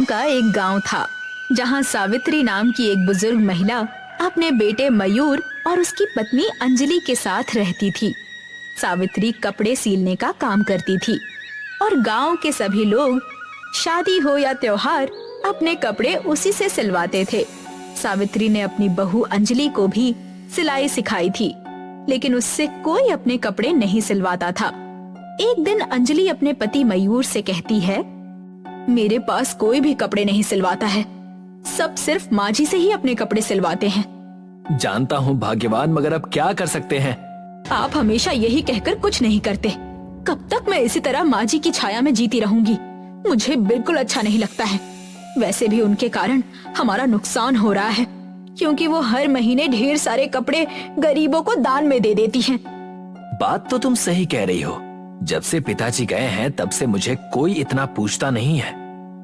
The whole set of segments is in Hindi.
का एक गांव था जहां सावित्री नाम की एक बुजुर्ग महिला अपने बेटे मयूर और उसकी पत्नी अंजलि के साथ रहती थी। सावित्री कपड़े सीलने का काम करती थी और गांव के सभी लोग शादी हो या त्योहार अपने कपड़े उसी से सिलवाते थे। सावित्री ने अपनी बहू अंजलि को भी सिलाई सिखाई थी, लेकिन उससे कोई अपने कपड़े नहीं सिलवाता था। एक दिन अंजलि अपने पति मयूर से कहती है, मेरे पास कोई भी कपड़े नहीं सिलवाता है, सब सिर्फ माँ जी से ही अपने कपड़े सिलवाते हैं। जानता हूँ भाग्यवान, मगर अब क्या कर सकते हैं। आप हमेशा यही कहकर कुछ नहीं करते। कब तक मैं इसी तरह माँ जी की छाया में जीती रहूंगी? मुझे बिल्कुल अच्छा नहीं लगता है। वैसे भी उनके कारण हमारा नुकसान हो रहा है, क्योंकि वो हर महीने ढेर सारे कपड़े गरीबों को दान में दे देती हैं। बात तो तुम सही कह रही हो। जब से पिताजी गए हैं तब से मुझे कोई इतना पूछता नहीं है।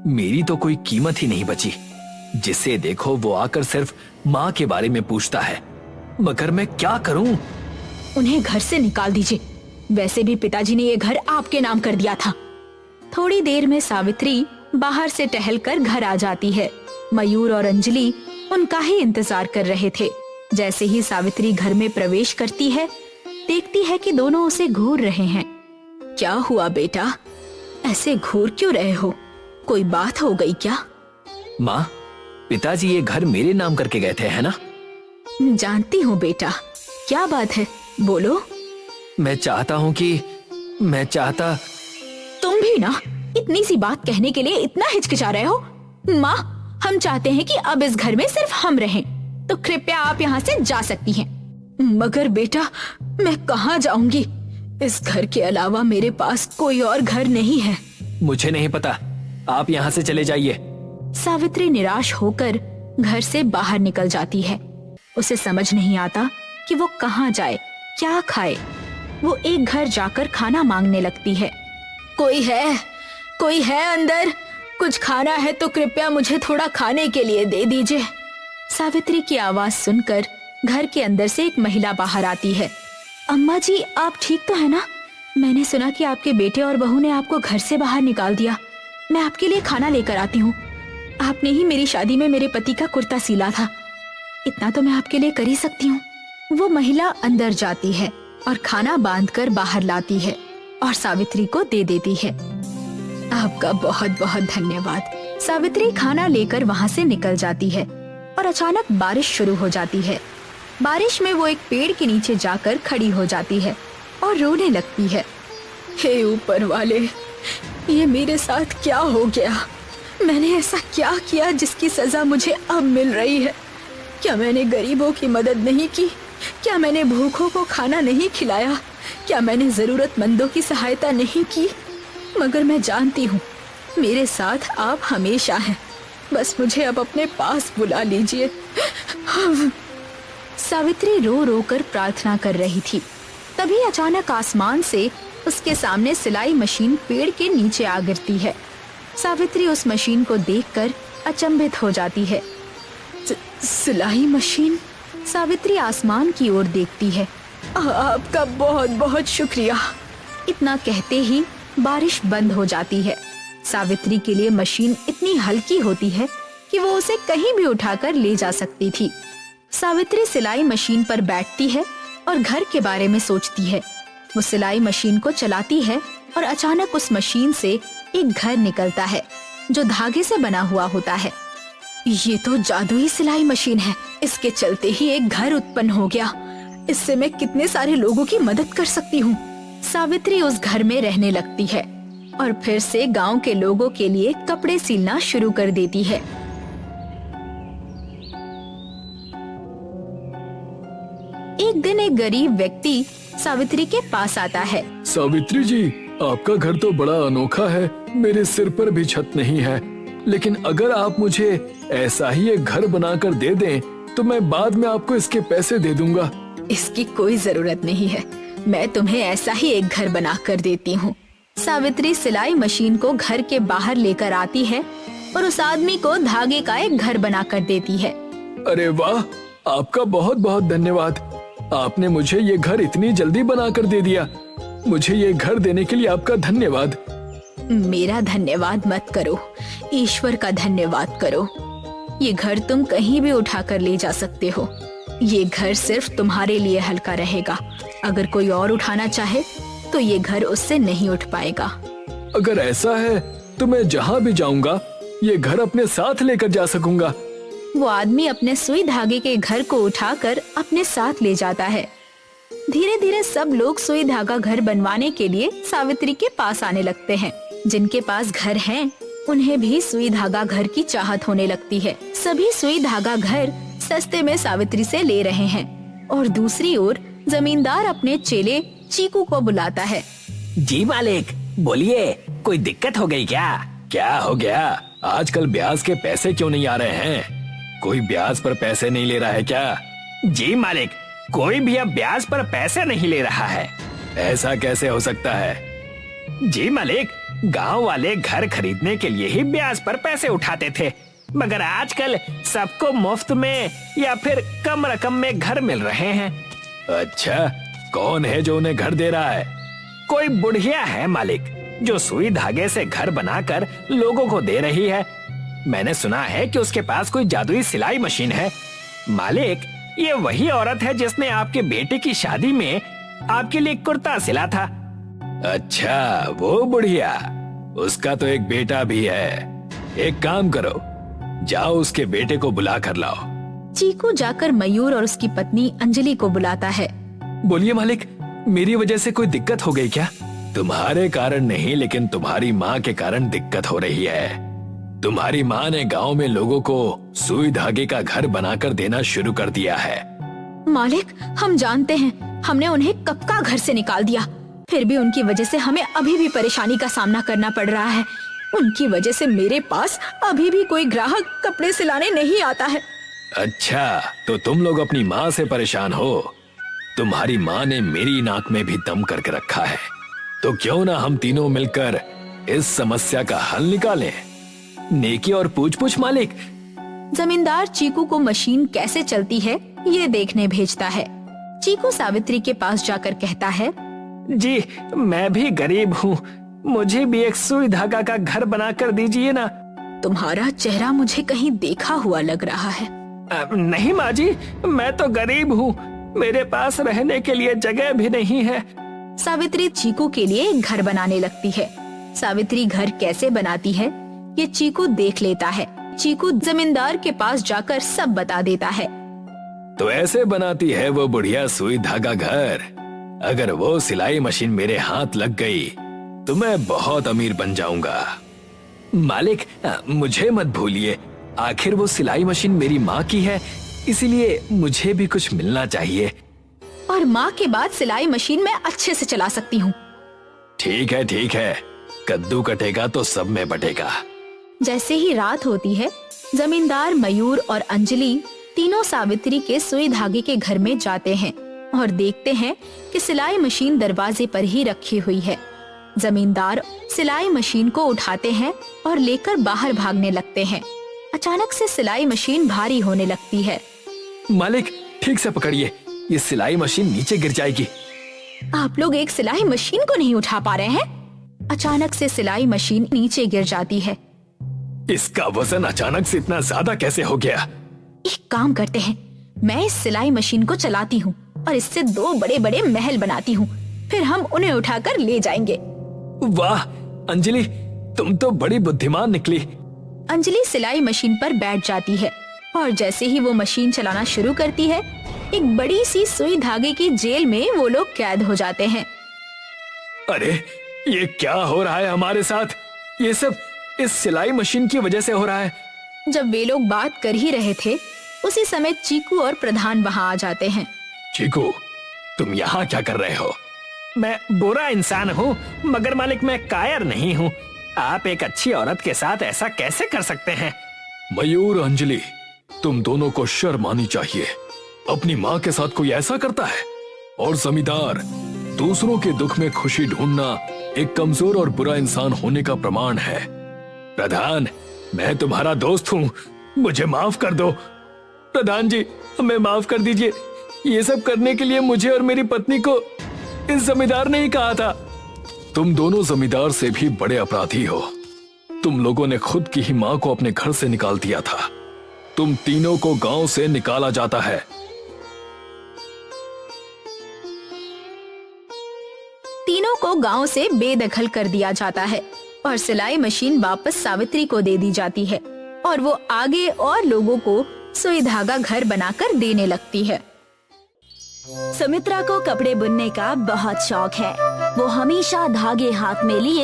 मेरी तो कोई कीमत ही नहीं बची। जिसे देखो वो आकर सिर्फ माँ के बारे में पूछता है, मगर मैं क्या करूं? उन्हें घर से निकाल दीजिए। वैसे भी पिताजी ने ये घर आपके नाम कर दिया था। थोड़ी देर में सावित्री बाहर से टहलकर घर आ जाती है। मयूर और अंजलि उनका ही इंतजार कर रहे थे। जैसे ही सावित्री घर में प्रवेश करती है, देखती है कि दोनों उसे घूर रहे हैं। क्या हुआ बेटा, ऐसे घूर क्यों रहे हो? कोई बात हो गई क्या? माँ, पिताजी ये घर मेरे नाम करके गए थे, है ना? जानती हूँ बेटा, क्या बात है, बोलो। मैं चाहता तुम भी ना इतनी सी बात कहने के लिए इतना हिचकिचा रहे हो। माँ, हम चाहते हैं कि अब इस घर में सिर्फ हम रहें, तो कृपया आप यहाँ से जा सकती हैं। मगर बेटा, मैं कहाँ जाऊंगी? इस घर के अलावा मेरे पास कोई और घर नहीं है। मुझे नहीं पता, आप यहाँ से चले जाइए। सावित्री निराश होकर घर से बाहर निकल जाती है। उसे समझ नहीं आता कि वो कहाँ जाए, क्या खाए। वो एक घर जाकर खाना मांगने लगती है। कोई है अंदर? कुछ खाना है तो कृपया मुझे थोड़ा खाने के लिए दे दीजिए। सावित्री की आवाज सुनकर घर के अंदर से एक महिला बाहर आती है। अम्मा जी, आप ठीक तो है ना? मैंने सुना कि आपके बेटे और बहू ने आपको घर से बाहर निकाल दिया। मैं आपके लिए खाना लेकर आती हूँ। आपने ही मेरी शादी में मेरे पति का कुर्ता सिला था, इतना तो मैं आपके लिए कर ही सकती हूँ। वो महिला अंदर जाती है और खाना बांधकर बाहर लाती है और सावित्री को दे देती है। आपका बहुत बहुत धन्यवाद। सावित्री खाना लेकर वहाँ से निकल जाती है और अचानक बारिश शुरू हो जाती है। बारिश में वो एक पेड़ के नीचे जाकर खड़ी हो जाती है और रोने लगती है। हे ऊपर वाले, ये मेरे साथ क्या हो गया? मैंने ऐसा क्या किया जिसकी सजा मुझे अब मिल रही है? क्या मैंने गरीबों की मदद नहीं की? क्या मैंने भूखों को खाना नहीं खिलाया? क्या मैंने जरूरतमंदों की सहायता नहीं की? मगर मैं जानती हूँ मेरे साथ आप हमेशा हैं। बस मुझे अब अपने पास बुला लीजिए। सावित्री रो रो कर प्रार्थना कर रही थी। तभी अचानक आसमान से उसके सामने सिलाई मशीन पेड़ के नीचे आ गिरती है। सावित्री उस मशीन को देखकर अचंभित हो जाती है। सिलाई मशीन? सावित्री आसमान की ओर देखती है। आपका बहुत बहुत शुक्रिया। इतना कहते ही बारिश बंद हो जाती है। सावित्री के लिए मशीन इतनी हल्की होती है कि वो उसे कहीं भी उठाकर ले जा सकती थी। सावित्री सिलाई मशीन पर बैठती है और घर के बारे में सोचती है। वो सिलाई मशीन को चलाती है और अचानक उस मशीन से एक घर निकलता है जो धागे से बना हुआ होता है। ये तो जादुई सिलाई मशीन है। इसके चलते ही एक घर उत्पन्न हो गया। इससे मैं कितने सारे लोगों की मदद कर सकती हूँ। सावित्री उस घर में रहने लगती है और फिर से गांव के लोगों के लिए कपड़े सिलना शुरू कर देती है। एक दिन एक गरीब व्यक्ति सावित्री के पास आता है। सावित्री जी, आपका घर तो बड़ा अनोखा है। मेरे सिर पर भी छत नहीं है, लेकिन अगर आप मुझे ऐसा ही एक घर बनाकर दे दें तो मैं बाद में आपको इसके पैसे दे दूंगा। इसकी कोई जरूरत नहीं है, मैं तुम्हें ऐसा ही एक घर बना कर देती हूँ। सावित्री सिलाई मशीन को घर के बाहर लेकर आती है और उस आदमी को धागे का एक घर बना कर देती है। अरे वाह, आपका बहुत बहुत धन्यवाद। आपने मुझे ये घर इतनी जल्दी बना कर दे दिया। मुझे ये घर देने के लिए आपका धन्यवाद। मेरा धन्यवाद मत करो, ईश्वर का धन्यवाद करो। ये घर तुम कहीं भी उठा कर ले जा सकते हो। ये घर सिर्फ तुम्हारे लिए हल्का रहेगा। अगर कोई और उठाना चाहे तो ये घर उससे नहीं उठ पाएगा। अगर ऐसा है तो मैं जहाँ भी जाऊंगा ये घर अपने साथ लेकर जा सकूंगा। वो आदमी अपने सुई धागे के घर को उठाकर अपने साथ ले जाता है। धीरे धीरे सब लोग सुई धागा घर बनवाने के लिए सावित्री के पास आने लगते हैं। जिनके पास घर हैं, उन्हें भी सुई धागा घर की चाहत होने लगती है। सभी सुई धागा घर सस्ते में सावित्री से ले रहे हैं और दूसरी ओर जमींदार अपने चेले चीकू को बुलाता है। जी मालिक, बोलिए, कोई दिक्कत हो गई क्या? क्या हो गया? आजकल ब्याज के पैसे क्यों नहीं आ रहे हैं? कोई ब्याज पर पैसे नहीं ले रहा है क्या? जी मालिक, कोई भी अब ब्याज पर पैसे नहीं ले रहा है। ऐसा कैसे हो सकता है? जी मालिक, गांव वाले घर खरीदने के लिए ही ब्याज पर पैसे उठाते थे, मगर आजकल सबको मुफ्त में या फिर कम रकम में घर मिल रहे हैं। अच्छा, कौन है जो उन्हें घर दे रहा है? कोई बुढ़िया है मालिक, जो सुई धागे से घर बनाकर लोगों को दे रही है। मैंने सुना है कि उसके पास कोई जादुई सिलाई मशीन है। मालिक, ये वही औरत है जिसने आपके बेटे की शादी में आपके लिए कुर्ता सिला था। अच्छा, वो बुढ़िया, उसका तो एक बेटा भी है। एक काम करो, जाओ उसके बेटे को बुला कर लाओ। चीकू जाकर मयूर और उसकी पत्नी अंजलि को बुलाता है। बोलिए मालिक, मेरी वजह से कोई दिक्कत हो गई क्या? तुम्हारे कारण नहीं, लेकिन तुम्हारी माँ के कारण दिक्कत हो रही है। तुम्हारी माँ ने गांव में लोगों को सुई धागे का घर बनाकर देना शुरू कर दिया है। मालिक, हम जानते हैं, हमने उन्हें कब का घर से निकाल दिया, फिर भी उनकी वजह से हमें अभी भी परेशानी का सामना करना पड़ रहा है। उनकी वजह से मेरे पास अभी भी कोई ग्राहक कपड़े सिलाने नहीं आता है। अच्छा, तो तुम लोग अपनी माँ से परेशान हो? तुम्हारी माँ ने मेरी नाक में भी दम करके रखा है, तो क्यों ना हम तीनों मिलकर इस समस्या का हल निकालें। नेकी और पूछ पूछ मालिक। जमींदार चीकू को मशीन कैसे चलती है ये देखने भेजता है। चीकू सावित्री के पास जाकर कहता है, जी, मैं भी गरीब हूँ, मुझे भी एक सुई धागा का घर बना कर दीजिए ना। तुम्हारा चेहरा मुझे कहीं देखा हुआ लग रहा है। नहीं माँ जी, मैं तो गरीब हूँ, मेरे पास रहने के लिए जगह भी नहीं है। सावित्री चीकू के लिए एक घर बनाने लगती है। सावित्री घर कैसे बनाती है ये चीकू देख लेता है। चीकू जमींदार के पास जाकर सब बता देता है। तो ऐसे बनाती है वो बुढ़िया सुई धागा घर। अगर वो सिलाई मशीन मेरे हाथ लग गई तो मैं बहुत अमीर बन जाऊंगा। मालिक, मुझे मत भूलिए, आखिर वो सिलाई मशीन मेरी माँ की है, इसीलिए मुझे भी कुछ मिलना चाहिए। और माँ के बाद सिलाई मशीन मैं अच्छे से चला सकती हूँ। ठीक है ठीक है, कद्दू कटेगा तो सब में बटेगा। जैसे ही रात होती है, जमींदार मयूर और अंजलि तीनों सावित्री के सुई धागे के घर में जाते हैं और देखते हैं कि सिलाई मशीन दरवाजे पर ही रखी हुई है। जमींदार सिलाई मशीन को उठाते हैं और लेकर बाहर भागने लगते हैं। अचानक से सिलाई मशीन भारी होने लगती है। मालिक, ठीक से पकड़िए, ये सिलाई मशीन नीचे गिर जाएगी। आप लोग एक सिलाई मशीन को नहीं उठा पा रहे हैं? अचानक से सिलाई मशीन नीचे गिर जाती है। इसका वजन अचानक से इतना ज्यादा कैसे हो गया? एक काम करते हैं, मैं इस सिलाई मशीन को चलाती हूँ और इससे 2 बड़े बड़े महल बनाती हूँ, फिर हम उन्हें उठाकर ले जाएंगे। वाह अंजलि, तुम तो बड़ी बुद्धिमान निकली। अंजलि सिलाई मशीन पर बैठ जाती है और जैसे ही वो मशीन चलाना शुरू करती है, एक बड़ी सी सुई धागे की जेल में वो लोग कैद हो जाते हैं। अरे, ये क्या हो रहा है हमारे साथ? ये सब इस सिलाई मशीन की वजह से हो रहा है। जब वे लोग बात कर ही रहे थे, उसी समय चीकू और प्रधान वहाँ आ जाते हैं। चीकू, तुम यहाँ क्या कर रहे हो? मैं बुरा इंसान हूँ, मगर मालिक मैं कायर नहीं हूँ। आप एक अच्छी औरत के साथ ऐसा कैसे कर सकते हैं? मयूर, अंजलि, तुम दोनों को शर्म आनी चाहिए। अपनी माँ के साथ कोई ऐसा करता है? और जमींदार, दूसरों के दुख में खुशी ढूंढना एक कमजोर और बुरा इंसान होने का प्रमाण है। प्रधान, मैं तुम्हारा दोस्त हूँ, मुझे माफ कर दो। प्रधान जी, हमें माफ कर दीजिए। ये सब करने के लिए मुझे और मेरी पत्नी को इस जमींदार ने ही कहा था। तुम दोनों जमींदार से भी बड़े अपराधी हो। तुम लोगों ने खुद की ही माँ को अपने घर से निकाल दिया था। तुम तीनों को गांव से निकाला जाता है। तीनों को गांव से बेदखल कर दिया जाता है और सिलाई मशीन वापस सावित्री को दे दी जाती है और वो आगे और लोगों को सुई धागा घर बनाकर देने लगती है। सुमित्रा को कपड़े बुनने का बहुत शौक है। वो हमेशा धागे हाथ में लिए